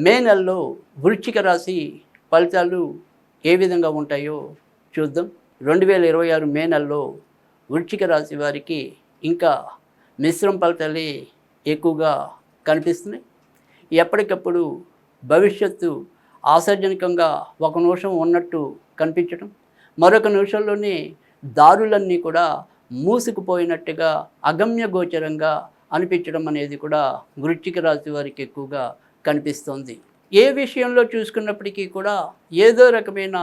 మే నెలలో వృశ్చిక రాశి ఫలితాలు ఏ విధంగా ఉంటాయో చూద్దాం. 2026 మే నెలలో వృశ్చిక రాశి వారికి ఇంకా మిశ్రమ ఫలితాలే ఎక్కువగా కనిపిస్తున్నాయి. ఎప్పటికప్పుడు భవిష్యత్తు ఆశాజనకంగా ఒక నిమిషం ఉన్నట్టు కనిపించడం, మరొక నిమిషంలోనే దారులన్నీ కూడా మూసుకుపోయినట్టుగా అగమ్య గోచరంగా అనిపించడం అనేది కూడా వృశ్చిక రాశి వారికి ఎక్కువగా కనిపిస్తోంది. ఏ విషయంలో చూసుకున్నప్పటికీ కూడా ఏదో రకమైన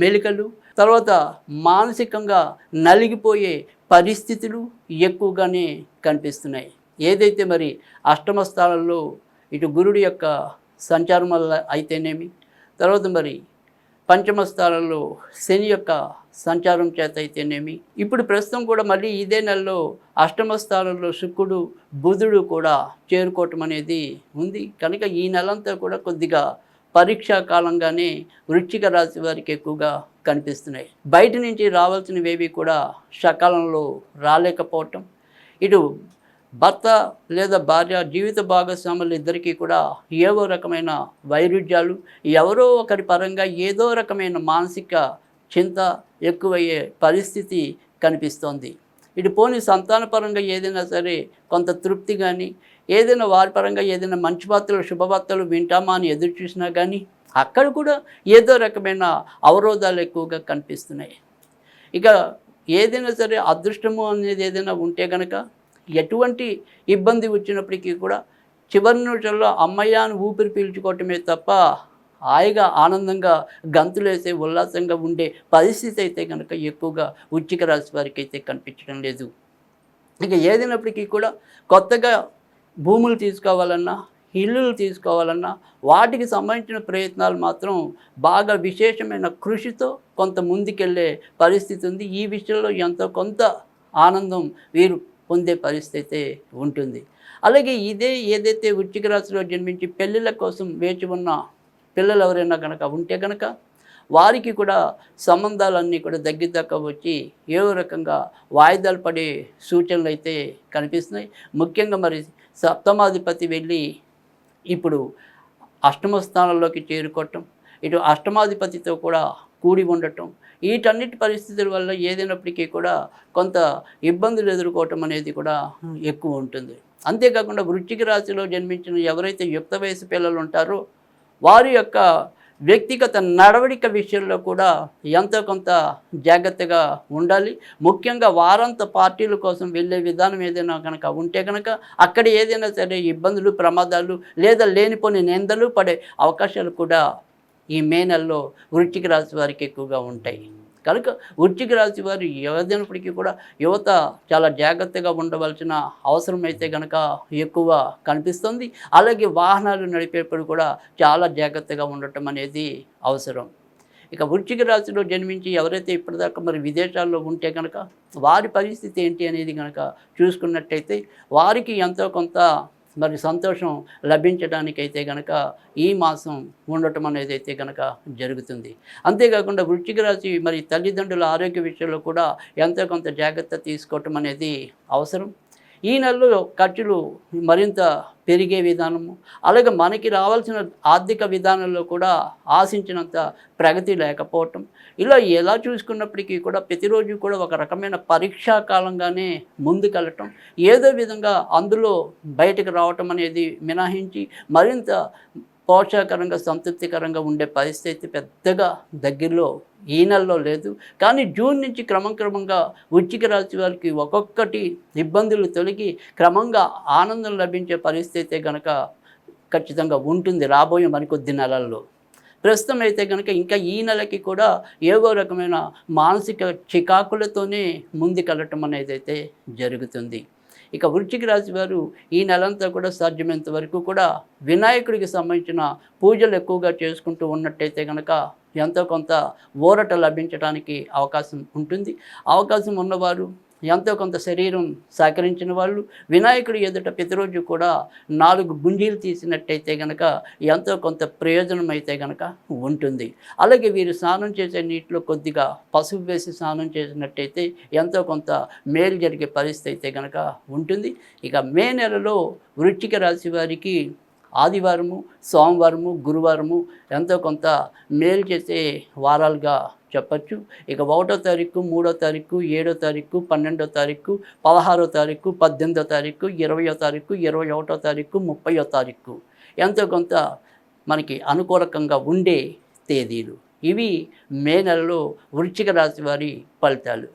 మెలికలు, తర్వాత మానసికంగా నలిగిపోయే పరిస్థితులు ఎక్కువగానే కనిపిస్తున్నాయి. ఏదైతే మరి అష్టమ స్థానంలో ఇటు గురుడి యొక్క సంచారం వల్ల అయితేనేమి, తర్వాత మరి పంచమ స్థానంలో శని యొక్క సంచారం చేత అయితేనేమి, ఇప్పుడు ప్రస్తుతం కూడా మళ్ళీ ఇదే నెలలో అష్టమ స్థానంలో శుక్రుడు బుధుడు కూడా చేరుకోవటం అనేది ఉంది. కనుక ఈ నెలంతా కూడా కొద్దిగా పరీక్షా కాలంగానే వృశ్చిక రాశి వారికి ఎక్కువగా కనిపిస్తున్నాయి. బయట నుంచి రావాల్సినవేవి కూడా సకాలంలో రాలేకపోవటం, ఇటు భర్త లేదా భార్య జీవిత భాగస్వాములు ఇద్దరికీ కూడా ఏవో రకమైన వైరుధ్యాలు, ఎవరో ఒకరి పరంగా ఏదో రకమైన మానసిక చింత ఎక్కువయ్యే పరిస్థితి కనిపిస్తోంది. ఇటు పోనీ సంతానపరంగా ఏదైనా సరే కొంత తృప్తి కానీ, ఏదైనా వారి పరంగా ఏదైనా మంచి వార్తలు శుభవార్తలు వింటామా అని ఎదురు చూసినా కానీ అక్కడ కూడా ఏదో రకమైన అవరోధాలు ఎక్కువగా కనిపిస్తున్నాయి. ఇక ఏదైనా సరే అదృష్టము అనేది ఏదైనా ఉంటే కనుక ఎటువంటి ఇబ్బంది వచ్చినప్పటికీ కూడా చివరి నిమిషంలో అమ్మయ్య అని ఊపిరి పీల్చుకోవటమే తప్ప హాయిగా ఆనందంగా గంతులేసే ఉల్లాసంగా ఉండే పరిస్థితి అయితే కనుక ఎక్కువగా వృశ్చిక రాశి వారికి అయితే కనిపించడం లేదు. ఇక ఏదైనప్పటికీ కూడా కొత్తగా భూములు తీసుకోవాలన్నా, ఇల్లులు తీసుకోవాలన్నా వాటికి సంబంధించిన ప్రయత్నాలు మాత్రం బాగా విశేషమైన కృషితో కొంత ముందుకెళ్ళే పరిస్థితి ఉంది. ఈ విషయంలో ఎంతో కొంత ఆనందం వీరు పొందే పరిస్థితి ఉంటుంది. అలాగే ఏదైతే వృశ్చిక రాశిలో జన్మించి పెళ్ళిళ్ళ కోసం వేచి ఉన్న పిల్లలు ఎవరైనా కనుక ఉంటే కనుక వారికి కూడా సంబంధాలన్నీ కూడా దగ్గర వచ్చి ఏదో రకంగా వాయిదాలు పడే సూచనలు అయితే కనిపిస్తున్నాయి. ముఖ్యంగా మరి సప్తమాధిపతి వెళ్ళి ఇప్పుడు అష్టమ స్థానంలోకి చేరుకోవటం, ఇటు అష్టమాధిపతితో కూడా కూడి ఉండటం, వీటన్నిటి పరిస్థితుల వల్ల ఏదైనప్పటికీ కూడా కొంత ఇబ్బందులు ఎదుర్కోవటం అనేది కూడా ఎక్కువ ఉంటుంది. అంతేకాకుండా వృశ్చిక రాశిలో జన్మించిన ఎవరైతే యుక్త వయసు పిల్లలు ఉంటారో వారి యొక్క వ్యక్తిగత నడవడిక విషయంలో కూడా ఎంతో కొంత జాగ్రత్తగా ఉండాలి. ముఖ్యంగా వారాంత పార్టీల కోసం వెళ్ళే విధానం ఏదైనా కనుక ఉంటే కనుక అక్కడ ఏదైనా సరే ఇబ్బందులు, ప్రమాదాలు లేదా లేనిపోని నిందలు పడే అవకాశాలు కూడా ఈ మే నెలలో వృశ్చిక రాశి వారికి ఎక్కువగా ఉంటాయి. కనుక వృశ్చిక రాశి వారు ఏదైనప్పటికీ కూడా యువత చాలా జాగ్రత్తగా ఉండవలసిన అవసరం అయితే కనుక ఎక్కువ కనిపిస్తుంది. అలాగే వాహనాలు నడిపేటప్పుడు కూడా చాలా జాగ్రత్తగా ఉండటం అనేది అవసరం. ఇక వృశ్చిక రాశిలో జన్మించి ఎవరైతే ఇప్పటిదాకా మరి విదేశాల్లో ఉంటే కనుక వారి పరిస్థితి ఏంటి అనేది కనుక చూసుకున్నట్టయితే వారికి ఎంతో కొంత మరి సంతోషం లభించడానికైతే కనుక ఈ మాసం ఉండటం అనేది అయితే కనుక జరుగుతుంది. అంతేకాకుండా వృశ్చిక రాశి మరి తల్లిదండ్రుల ఆరోగ్య విషయంలో కూడా ఎంతో కొంత జాగ్రత్త తీసుకోవటం అనేది అవసరం. ఈ నెలలో ఖర్చులు మరింత పెరిగే విధానము, అలాగే మనకి రావాల్సిన ఆర్థిక విధానంలో కూడా ఆశించినంత ప్రగతి లేకపోవటం, ఇలా ఎలా చూసుకున్నప్పటికీ కూడా ప్రతిరోజు కూడా ఒక రకమైన పరీక్షా కాలంగానే ముందుకెళ్ళటం, ఏదో విధంగా అందులో బయటకు రావటం అనేది మినహాయించి మరింత పోషకరంగా సంతృప్తికరంగా ఉండే పరిస్థితి పెద్దగా దగ్గరలో ఈ నెలలో లేదు. కానీ జూన్ నుంచి క్రమంగా వృశ్చిక రాశి వారికి ఒక్కొక్కటి ఇబ్బందులు తొలగి క్రమంగా ఆనందం లభించే పరిస్థితి కనుక ఖచ్చితంగా ఉంటుంది రాబోయే మరికొద్ది నెలల్లో. ప్రస్తుతం అయితే కనుక ఇంకా ఈ నెలకి కూడా ఏవో రకమైన మానసిక చికాకులతోనే ముందుకెళ్ళటం అనేది అయితే జరుగుతుంది. ఇక వృశ్చిక రాశి వారు ఈ నెలంతా కూడా సాధ్యమైనంత వరకు కూడా వినాయకుడికి సంబంధించిన పూజలు ఎక్కువగా చేసుకుంటూ ఉన్నట్టయితే కనుక ఎంతో కొంత ఊరట లభించడానికి అవకాశం ఉంటుంది. అవకాశం ఉన్నవారు ఎంతో కొంత శరీరం సహకరించిన వాళ్ళు వినాయకుడి ఎదుట ప్రతిరోజు కూడా 4 గుంజీలు తీసినట్టయితే కనుక ఎంతో కొంత ప్రయోజనం అయితే కనుక ఉంటుంది. అలాగే వీరు స్నానం చేసే నీటిలో కొద్దిగా పసుపు వేసి స్నానం చేసినట్టయితే ఎంతో కొంత మేలు జరిగే పరిస్థితి అయితే కనుక ఉంటుంది. ఇక మే నెలలో వృశ్చిక రాశి వారికి ఆదివారము, సోమవారము, గురువారము ఎంతో కొంత మేలు చేసే వారాలుగా చెప్పచ్చు. ఇక 1వ తారీఖు, 3వ తారీఖు, 7వ తారీఖు, 12వ తారీఖు, 16వ తారీఖు, 18వ తారీఖు, 20వ తారీఖు, 21వ తారీఖు, 30వ తారీఖు ఎంతో కొంత మనకి అనుకూలకంగా ఉండే తేదీలు. ఇవి మే నెలలో వృశ్చిక రాశి వారి ఫలితాలు.